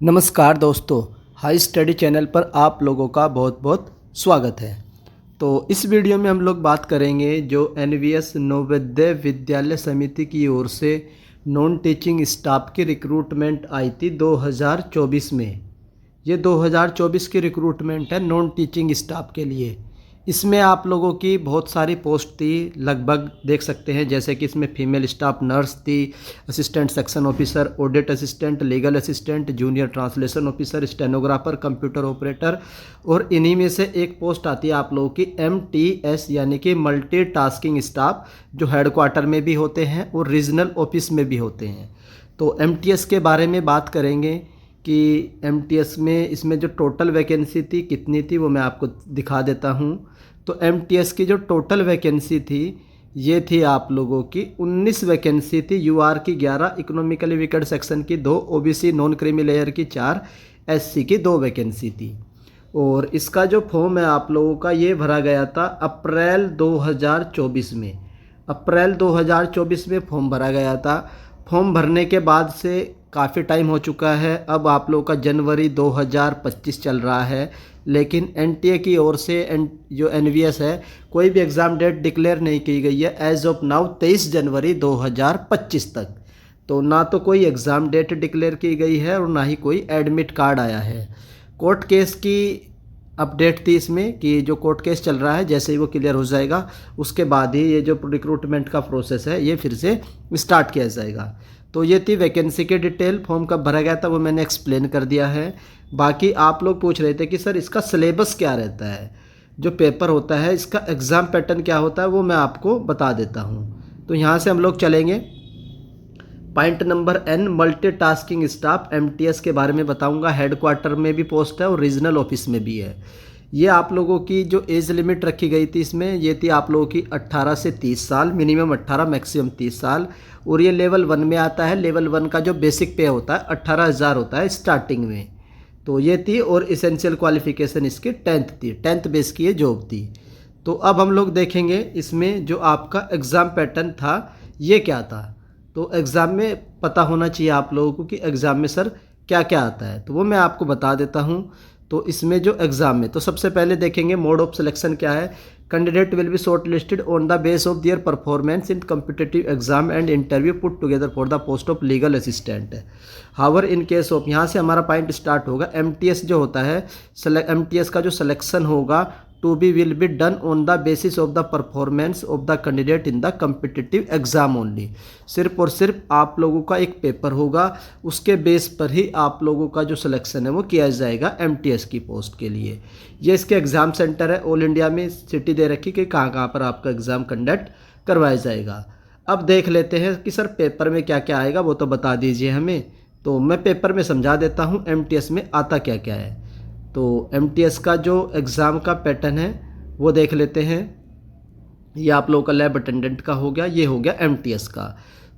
नमस्कार दोस्तों, high study channel पर आप लोगों का बहुत बहुत स्वागत है। तो इस वीडियो में हम लोग बात करेंगे जो एनवीएस नवोदय विद्यालय समिति की ओर से नॉन टीचिंग स्टाफ की रिक्रूटमेंट आई थी 2024 में। ये 2024 की रिक्रूटमेंट है नॉन टीचिंग स्टाफ के लिए। इसमें आप लोगों की बहुत सारी पोस्ट थी, लगभग देख सकते हैं, जैसे कि इसमें फीमेल स्टाफ नर्स थी, assistant section officer, audit assistant, legal assistant, junior translation officer, stenographer, computer operator, और इन्हीं में से एक पोस्ट आती है आप लोगों की MTS यानी कि मल्टी टास्किंग स्टाफ, जो हेडक्वार्टर में भी होते हैं और रीजनल ऑफिस में भी होते हैं। तो MTS के बारे में बात करेंगे कि MTS में इसमें जो टोटल वैकेंसी थी कितनी थी वो मैं आपको दिखा देता हूँ। तो MTS की जो टोटल वैकेंसी थी ये थी आप लोगों की 19 वैकेंसी थी। UR की 11, इकोनॉमिकली वीकर सेक्शन की 2, OBC नॉन क्रीमी लेयर की 4, SC की 2 वैकेंसी थी। और इसका जो फॉर्म है आप लोगों का ये भरा गया था अप्रैल 2024 में। अप्रैल 2024 में फॉर्म भरा गया था। फॉर्म भरने के बाद से काफ़ी टाइम हो चुका है। अब आप लोगों का जनवरी 2025 चल रहा है, लेकिन NTA की ओर से जो NVS है कोई भी एग्ज़ाम डेट डिक्लेयर नहीं की गई है एज ऑफ नाउ 23 जनवरी 2025 तक। तो ना तो कोई एग्ज़ाम डेट डिक्लेयर की गई है और ना ही कोई एडमिट कार्ड आया है। कोर्ट केस की अपडेट थी इसमें कि जो कोर्ट केस चल रहा है जैसे ही वो क्लियर हो जाएगा उसके बाद ही ये जो रिक्रूटमेंट का प्रोसेस है ये फिर से स्टार्ट किया जाएगा। तो ये थी वैकेंसी के डिटेल। फॉर्म कब भरा गया था वो मैंने एक्सप्लेन कर दिया है। बाकी आप लोग पूछ रहे थे कि सर इसका सिलेबस क्या रहता है, जो पेपर होता है इसका एग्ज़ाम पैटर्न क्या होता है, वो मैं आपको बता देता हूँ। तो यहाँ से हम लोग चलेंगे point number N, multitasking staff MTS के बारे में बताऊंगा। हेडक्वार्टर में भी पोस्ट है और रीजनल ऑफिस में भी है। ये आप लोगों की जो एज लिमिट रखी गई थी इसमें ये थी आप लोगों की 18 से 30 साल, मिनिमम 18 मैक्सिमम 30 साल। और ये लेवल 1 में आता है। लेवल 1 का जो बेसिक पे होता है 18,000 होता है स्टार्टिंग में। तो ये थी। और इसेंशियल क्वालिफिकेशन इसकी 10th थी, 10th बेस की ये जॉब थी। तो अब हम लोग देखेंगे इसमें जो आपका एग्ज़ाम पैटर्न था ये क्या था। तो एग्ज़ाम में पता होना चाहिए आप लोगों को कि एग्ज़ाम में सर क्या क्या आता है, तो वो मैं आपको बता देता हूँ। तो इसमें जो एग्ज़ाम में तो सबसे पहले देखेंगे मोड ऑफ सिलेक्शन क्या है। Candidate will be short listed on the base of their performance in competitive exam and interview put together for the post of legal assistant. However in case of, यहाँ से हमारा point start होगा। MTS जो होता है, MTS का जो selection होगा to be will be done on the basis of the performance of the candidate in the competitive exam only. सिर्फ और सिर्फ आप लोगों का एक पेपर होगा, उसके बेस पर ही आप लोगों का जो सिलेक्शन है वो किया जाएगा MTS की पोस्ट के लिए। ये इसके एग्ज़ाम सेंटर है। ऑल इंडिया में सिटी दे रखी कि कहाँ कहाँ पर आपका एग्ज़ाम कंडक्ट करवाया जाएगा। अब देख लेते हैं कि सर पेपर में क्या क्या आएगा, वो तो बता दीजिए हमें। तो मैं पेपर में समझा देता हूँ MTS में आता क्या क्या है। तो MTS का जो एग्ज़ाम का पैटर्न है वो देख लेते हैं। ये आप लोगों का लैब अटेंडेंट का हो गया, ये हो गया MTS का।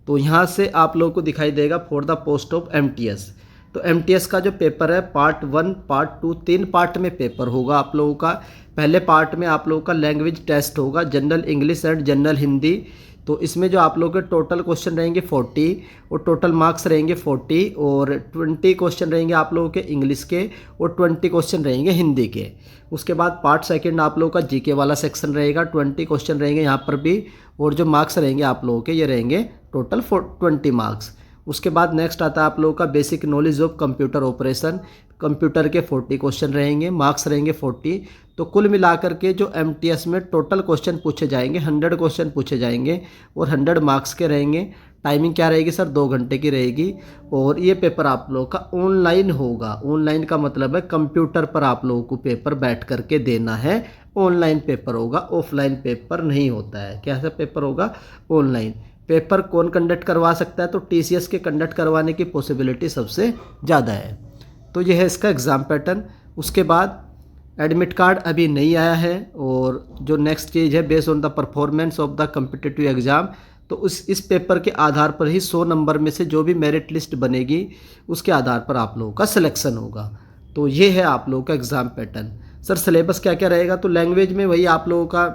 तो यहाँ से आप लोगों को दिखाई देगा for the post of MTS। तो MTS का जो पेपर है पार्ट 1, पार्ट 2, 3 पार्ट में पेपर होगा आप लोगों का। पहले पार्ट में आप लोगों का लैंग्वेज टेस्ट होगा, general English and general Hindi. तो इसमें जो आप लोगों के टोटल क्वेश्चन रहेंगे 40 और टोटल मार्क्स रहेंगे 40, और 20 क्वेश्चन रहेंगे आप लोगों के इंग्लिश के और 20 क्वेश्चन रहेंगे हिंदी के। उसके बाद पार्ट सेकंड आप लोगों का GK वाला सेक्शन रहेगा, 20 क्वेश्चन रहेंगे यहाँ पर भी, और जो मार्क्स रहेंगे आप लोगों के ये रहेंगे टोटल 20 मार्क्स। उसके बाद नेक्स्ट आता है आप लोगों का basic knowledge of computer operation. Computer के 40 क्वेश्चन रहेंगे, मार्क्स रहेंगे 40। तो कुल मिलाकर के जो MTS में टोटल क्वेश्चन पूछे जाएंगे 100 क्वेश्चन पूछे जाएंगे और 100 मार्क्स के रहेंगे। टाइमिंग क्या रहेगी सर, 2 घंटे की रहेगी। और ये पेपर आप लोगों का ऑनलाइन होगा। ऑनलाइन का मतलब है कंप्यूटर पर आप लोगों को पेपर बैठ करके देना है। ऑनलाइन पेपर होगा, ऑफलाइन पेपर नहीं होता है। कैसा पेपर होगा, ऑनलाइन। पेपर कौन कंडक्ट करवा सकता है, तो TCS के कंडक्ट करवाने की पॉसिबिलिटी सबसे ज़्यादा है। तो यह है इसका एग्ज़ाम पैटर्न। उसके बाद एडमिट कार्ड अभी नहीं आया है। और जो नेक्स्ट चीज़ है based on the performance of the competitive exam, तो इस पेपर के आधार पर ही 100 नंबर में से जो भी मेरिट लिस्ट बनेगी उसके आधार पर आप लोगों का सिलेक्शन होगा। तो ये है आप लोगों का एग्ज़ाम पैटर्न। सर सिलेबस क्या क्या रहेगा, तो लैंग्वेज में वही आप लोगों का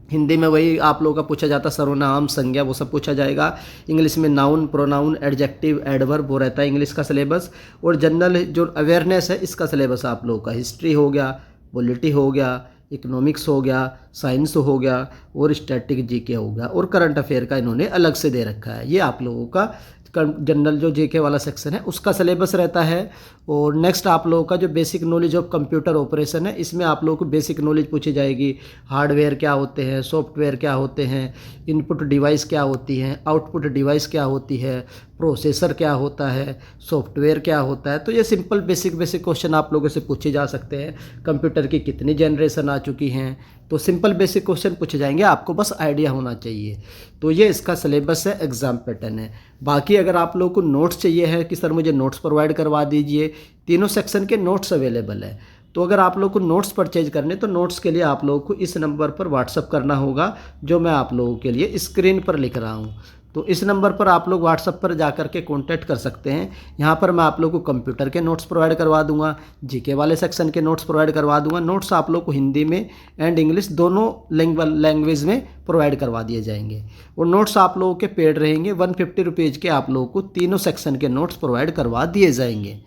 हिंदी में वही आप लोगों का पूछा जाता है, सर्वनाम, संज्ञा, वो सब पूछा जाएगा। इंग्लिश में नाउन, प्रोनाउन, एडजेक्टिव, एडवर्ब, वो रहता है इंग्लिश का सिलेबस। और जनरल जो अवेयरनेस है, इसका सिलेबस आप लोगों का हिस्ट्री हो गया, पॉलिटी हो गया, इकोनॉमिक्स हो गया, साइंस हो गया और स्टैटिक जीके हो गया, और करंट अफेयर का इन्होंने अलग से दे रखा है। ये आप लोगों का जनरल जो जीके वाला सेक्शन है उसका सिलेबस रहता है। और नेक्स्ट आप लोगों का जो basic knowledge of computer operation है, इसमें आप लोगों को बेसिक नॉलेज पूछी जाएगी। हार्डवेयर क्या होते हैं, सॉफ्टवेयर क्या होते हैं, इनपुट डिवाइस क्या होती हैं, आउटपुट डिवाइस क्या होती है, प्रोसेसर क्या होता है, सॉफ्टवेयर क्या होता है। तो ये सिंपल बेसिक क्वेश्चन आप लोगों से पूछे जा सकते हैं। कंप्यूटर की कितनी जनरेशन आ चुकी हैं, तो सिंपल बेसिक क्वेश्चन पूछे जाएंगे, आपको बस आइडिया होना चाहिए। तो ये इसका सिलेबस है, एग्ज़ाम पैटर्न है। बाकी अगर आप लोगों को नोट्स चाहिए है कि सर मुझे नोट्स प्रोवाइड करवा दीजिए, तीनों सेक्शन के नोट्स अवेलेबल है। तो अगर आप लोगों को नोट्स परचेज करने, तो नोट्स के लिए आप लोगों को इस नंबर पर व्हाट्सअप करना होगा, जो मैं आप लोगों के लिए स्क्रीन पर लिख रहा हूँ। तो इस नंबर पर आप लोग व्हाट्सअप पर जा कर के कॉन्टैक्ट कर सकते हैं। यहाँ पर मैं आप लोगों को कंप्यूटर के नोट्स प्रोवाइड करवा दूंगा, जीके वाले सेक्शन के नोट्स प्रोवाइड करवा दूंगा। नोट्स आप लोग को हिंदी में एंड इंग्लिश दोनों लैंग्वेज में प्रोवाइड करवा दिए जाएंगे। और नोट्स आप लोगों के पेड रहेंगे, 150 रुपीज़ के आप लोगों को तीनों सेक्शन के नोट्स प्रोवाइड करवा दिए जाएंगे।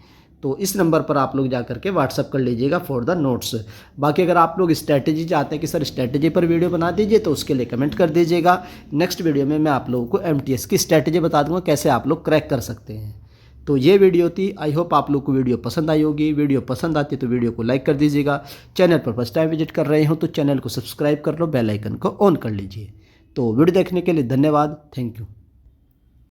तो इस नंबर पर आप लोग जा करके व्हाट्सअप कर लीजिएगा फॉर द नोट्स। बाकी अगर आप लोग स्ट्रैटेजी चाहते हैं कि सर स्ट्रैटेजी पर वीडियो बना दीजिए, तो उसके लिए कमेंट कर दीजिएगा। नेक्स्ट वीडियो में मैं आप लोगों को एमटीएस की स्ट्रैटेजी बता दूंगा, कैसे आप लोग क्रैक कर सकते हैं। तो ये वीडियो थी, आई होप आप लोग को वीडियो पसंद आई होगी। वीडियो पसंद आती है तो वीडियो को लाइक कर दीजिएगा। चैनल पर फर्स्ट टाइम विजिट कर रहे हो तो चैनल को सब्सक्राइब कर लो, बेल आइकन को ऑन कर लीजिए। तो वीडियो देखने के लिए धन्यवाद, थैंक यू।